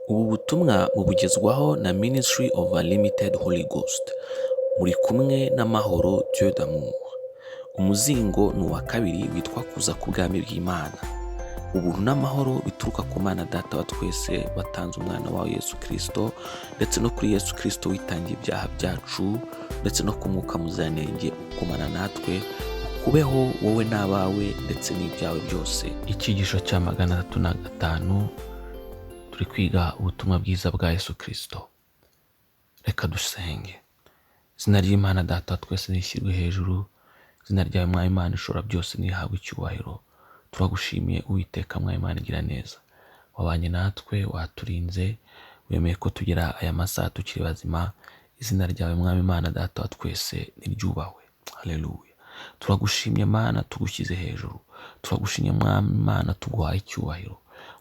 Ubu butumwa mubugezwaho na Ministry of Unlimited Holy Ghost. Muri kumwe n'amahoro Dieu d'amour. Umuzingo ni uwa kabiri witwa kuza ku bwami bw'Imana. Ubuntu n'amahoro bituruka ku Mana Data wa twese watanze umwana wawe Yesu Kristo, ndetse no kuri Yesu Kristo witangiye ibyaha byacu, ndetse no ku Mwuka Muziranenge ukomana natwe, ukubeho wowe n'abawe ndetse n'ibyawe byose. Icyigisho cya 305 turi kwiga ubutumwa bwiza bwa Yesu Kristo. Reka dusenge. Izina ry'Imana Data wa twese nishyirwe hejuru, izina ryawe Mwami Imana ishobora byose nihabwe icyubahiro. Turagushimiye Uwiteka Mwami Imana igira neza, wabanye natwe, waturinze, wemeye ko tugera aya masaha tukiri bazima. Izina ryawe Mwami Imana Data wa twese niryubahwe. Haleluya. Turagushimye Mana, tugushyize hejuru. Turagushimye Mwami Imana, tuguhaye icyubahiro.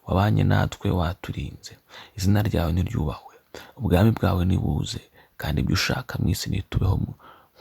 Wabanye natwe, waturinze, izina ryawe niryubahwe. Ubwami bwawe nibuze, kandi ibyo ushaka mu isi nitubeho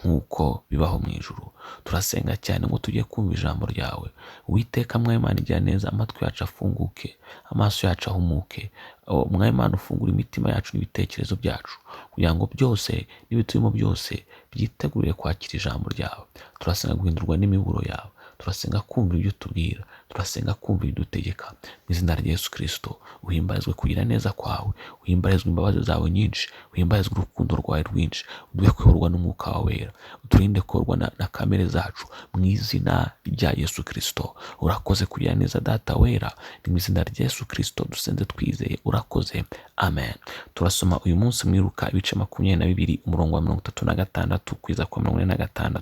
nk'uko bibaho mu ijuru. Turasenga cyane ngo tujye kumva ijambo ryawe. Uwiteka Mwami Imana igira neza, amatwi yacu afunguke, amaso yacu ahumuke. Mwami Imana ufungura imitima yacu n'ibitekerezo byacu, kugira ngo byose n'ibiturimo byose byitegurire kwakira ijambo ryawe. Turasenga guhindurwa n'imiburo yawe, turasenga kumva ibyo utubwira, turasenga kumva ibyo utegeka. Mu izina rya Yesu Kristo, uhimbarizwe kugira neza kwawe, uhimbarizwe imbabazi zawe nyinshi, uhimbarizwe urukundo rwawe rwinshi. Uduhe kuyoborwa n'umwuka wawe wera, uturinde kuyoborwa na kamere zacu, mu izina rya Yesu Kristo. Urakoze kugira neza Data wera, ni mu izina rya Yesu Kristo dusenze twizeye, urakoze, amen. Turasoma uyu munsi muri Luka ibice 22 umurongo wa 36 kugeza ku 46.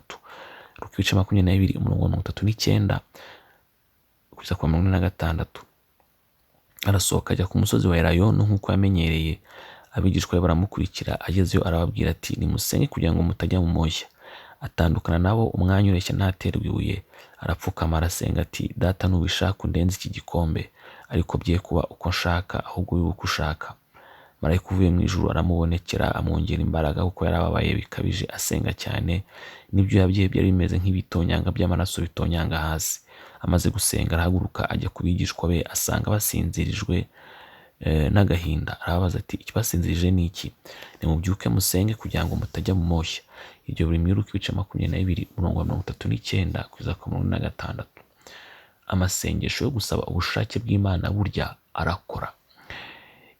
Luka ibice 22 umurongo wa 39 kugeza ku 46. Arasohoka ajya ku musozi wa Elayono nk'uko yamenyereye. Abigishwa be baramukurikira, agezeyo arababwira ati, nimusenge kugira ngo mutajya mu moshya. Atandukana nabo umwanya ureshya ntaterwa ibuye. Arapfukama arasenga ati, Data nubishaka undenze iki gikombe, ariko bye kuba uko nshaka ahubwo bibe uko ushaka. Marayika uvuye mu ijuru aramubonekera, amwongera imbaraga kuko yarababaye bikabije asenga cyane. Nibyo yabye byari bimeze nk'ibitonyanga by'amaraso bitonyanga hasi. Amaze gusenga arahaguruka ajya ku bigishwa be, asanga basinzirijwe n'agahinda. Arababaza ati, ikibasinzirije ni iki? Nimubyuke musenge kugira ngo mutajya mu moshya. Ibyo buri muri Luka ibice 22 umurongo wa 39 kugeza ku 46. Amasengesho yo gusaba ubushake bw'Imana burya arakora.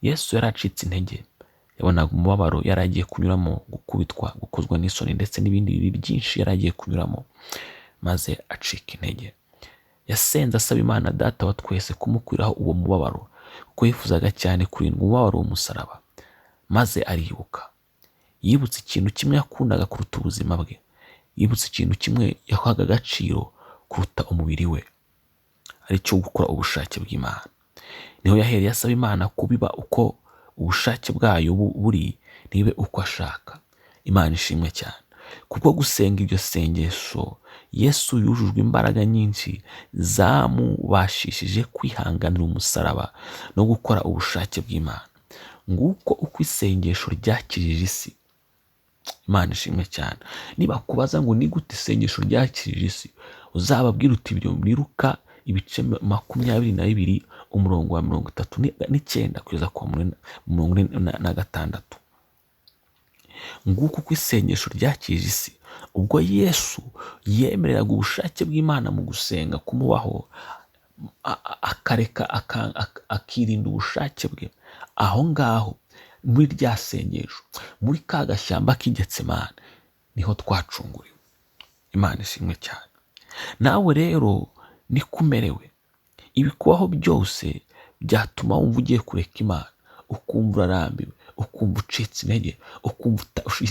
Yesu yaracitse intege, yabonaga umubabaro yaragiye kunyuramo, gukubitwa, gukozwa n'isoni ndetse n'ibindi bibi byinshi yaragiye kunyuramo, maze acika intege. Yasenze asaba Imana Data wa twese kumukwiraho uwo mubabaro, kuko yifuzaga cyane kurindwa umubabaro w'umusaraba. Maze aribuka, yibutse ikintu kimwe yakundaga kuruta ubuzima bwe, yibutse ikintu kimwe yahaga agaciro kuruta umubiri we, ari cyo gukora ubushake bw'Imana. Niho yahereye asaba Imana kubiba uko ubushake bwayo buri, nibe uko ashaka. Imana ishimwe cyane. Kubwo gusenga iryo sengesho, Yesu yujujwe imbaraga nyinshi zamubashishije kwihanganira umusaraba no gukora ubushake bw'Imana. Nguko uko isengesho ryakirije isi. Imana ishimwe cyane. Niba kubaza ngo ni gute isengesho ryakirije isi, uzababwira uti ibyo muri Luka ibice 22 umurongo wa 39 kugeza ku 46. Nguko uko isengesho ryakirije isi. Ubwo Yesu yemereraga ubushake bw'Imana mu gusenga kumubaho, akareka akirinda ubushake bwe, aho ngaho muri rya sengesho, muri ka gashyamba k'Igetsemane, niho twacunguriwe. Imana ishimwe cyane. Nawe rero nikumerewe. Ibikubaho byose byatuma wumva ugiye kureka Imana, ukumva urarambiwe, ukumva ucitse intege, ukumva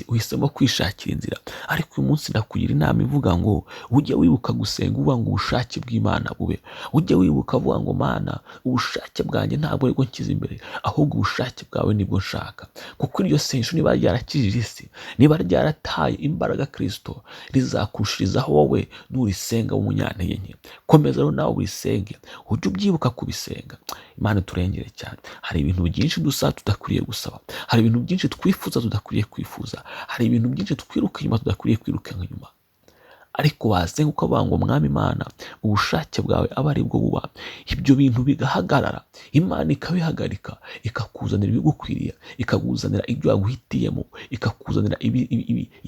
uhisemo kwishakira inzira. Ariko uyu munsi ndakugira inama ivuga ngo ujye wibuka gusenga, uvuga ngo ubushake bw'Imana bube. Ujye wibuka uvuga ngo Mana, ubushake bwanjye ntabwo aribwo nshyize imbere, ahubwo ubushake bwawe nibwo nshaka. Kuko iryo sengesho niba ryarakijije isi, niba ryarataye imbaraga Kristo, rizakurushirizaho wowe nurisenga w'umunyantege nke. Komeza rero nawe urisenge, ujye ubyibuka kubisenga. Imana turengere cyane. Hari ibintu byinshi dusaba tudakwiriye gusaba, hari ibintu byinshi twifuza tudakwiriye kwifuza, hari ibintu byinshi twiruka inyuma tudakwiriye kwiruka inyuma. ariko wasenga ukavuga ngo mwami Imana ubushake bwawe aba ari bwo buba, ibyo bintu bigahagarara, Imana ikabihagarika, ikakuzanira ibigukwiriye, ikakuzanira ibyo yaguhitiyemo, ikakuzanira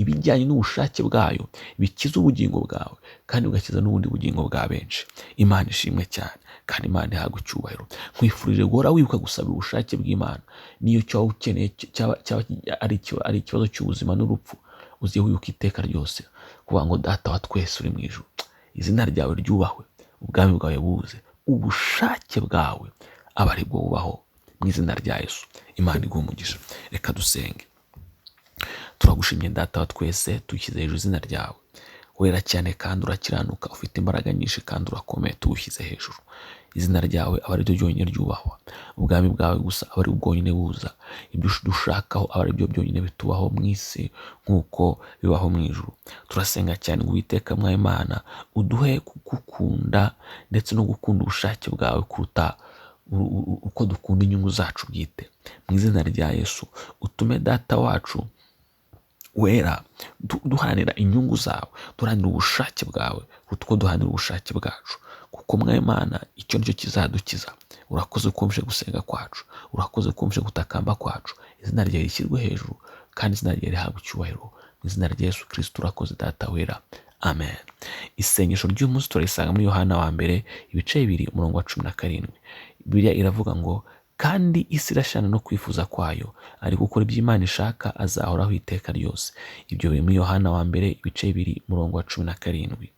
ibijyanye n'ubushake bwayo bikiza ubugingo bwawe kandi ugakiza n'ubundi bugingo bwa benshi. Imana ishimwe cyane kandi Imana ihabwe icyubahiro. Nkwifurije guhora wibuka gusabira ubushake bw'Imana, niyo cyaba ukeneye cyaba ari ikibazo cy'ubuzima n'urupfu, uziye wibuka iteka ryose kuvuga ngo Data wa twese uri mu ijuru, izina ryawe ryubahwe, ubwami bwawe buze, ubushake bwawe aba ari bwo bubaho, mu izina rya Yesu. Imana iguhe umugisha. Reka dusenge. Turagushimye Data wa twese, tushyize hejuru izina ryawe, wera cyane kandi urakiranuka, ufite imbaraga nyinshi kandi urakomeye, tuwushyize hejuru. Izina ryawe aba ari ryo ryonyine ryubahwa, ubwami bwawe gusa aba ari bwo bwonyine buza, ibyo dushakaho aba ari byo byonyine bitubaho mu isi nk'uko bibaho mu ijuru. Turasenga cyane ngo Uwiteka mwami Imana uduhe kugukunda ndetse no gukunda ubushake bwawe kuruta uko dukunda inyungu zacu bwite. Mu izina rya Yesu utume Data wacu wera duharanira inyungu zawe, duharanira ubushake bwawe kuko duharanira ubushake bwacu, kuko mwami Imana icyo nicyo kizadukiza. Urakoze kumvishe gusenga kwacu, urakoze kumvishe gutakamba kwacu. Izina ryawe rishyirwe hejuru kandi izina ryawe rihabwe icyubahiro, mu izina rya Yesu Kristo. Urakoze Data wera, amen. Isengesho ry'umunsi turarisanga muri Yohana wa mbere ibice 2 umurongo wa 17. Bibiliya iravuga ngo kandi isi irashana no kwifuza kwayo, ari gukora ibyo Imana ishaka azahoraho iteka ryose. Ibyo biri muri Yohana wa mbere ibice 2 umurongo wa 17.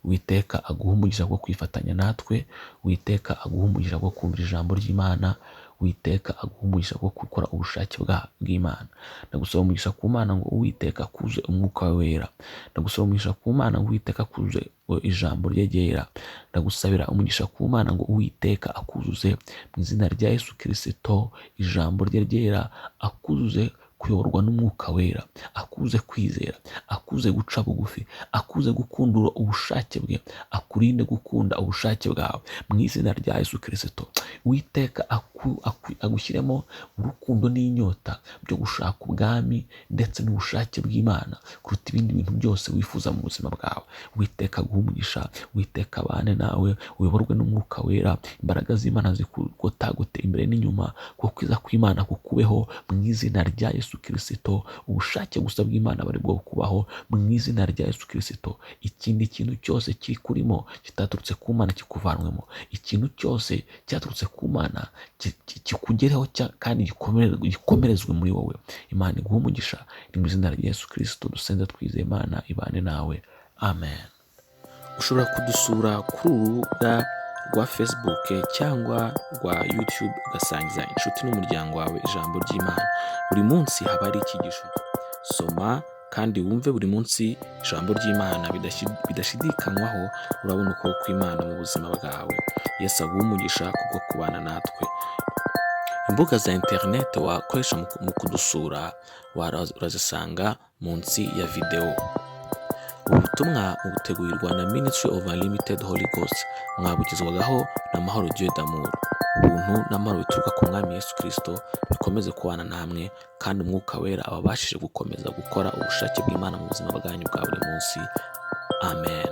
Uwiteka aguha umugisha bwo kwifatanya natwe, Uwiteka aguha umugisha bwo kumvira ijambo ry'Imana, Uwiteka aguha umugisha bwo gukora ubushake bw'Imana. Ndagusaba umugisha ku Mana ngo Uwiteka akuze umwuka wawe wera. Ndagusaba umugisha ku Mana ngo Uwiteka akuze ijambo rye ryera. Ndagusabira umugisha ku Mana ngo Uwiteka akuzuze mu izina rya Yesu Kristo ijambo rye ryera, akuzuze kuyoborwa n'umwuka wera, akuze kwizera, akuze guca bugufi, akuze gukundura ubushake bwe, akurinde gukunda ubushake bwawe mu izina rya Yesu Kristo. Uwiteka agushyiremo urukundo n'inyota byo gushaka ubwami ndetse n'ubushake bw'Imana kuruta ibindi bintu byose wifuza mu buzima bwawe. Uwiteka aguha umugisha, Uwiteka abane nawe, uyoborwe n'umwuka wera, imbaraga z'Imana zikugotagote imbere n'inyuma, kuko kwiza kw'Imana kukubeho mu izina rya Yesu Kristo. Ubushake gusa bw'Imana bari bwo kubaho mu izina rya Yesu Kristo. Ikindi kintu cyose kiri kurimo kitaturutse ku Mana kikuvanwemo, ikintu cyose cyaturutse ku Mana kikugereho kandi gikomerezwe muri wowe. Imana iguha umugisha, ni mu izina rya Yesu Kristo dusenze twizeye. Imana ibane nawe, amen. Ushobora kudusura kuri urubuga rwa Facebook cyangwa rwa YouTube ugasangiza inshuti n'umuryango wawe ijambo ry'Imana. Buri munsi haba hari icyigisho. Soma kandi wumve buri munsi ijambo ry'Imana bidashidikanywaho, urabona uko kw'Imana mu buzima bwawe. Yesu aguha umugisha kubwo kubana natwe. Imbuga za internet wakoresha mu kudusura urazisanga munsi ya video. Ubutumwa butegurirwa na Ministry of Unlimited Holy Ghost, mwabugezwagaho na Mahoro Dieu d'amour. Ubuntu n'amahoro bituruka ku Mwami Yesu Kristo bikomeze kubana namwe, kandi umwuka wera ababashije gukomeza gukora ubushake bw'Imana mu buzima bwanyu bwa buri munsi. Amen.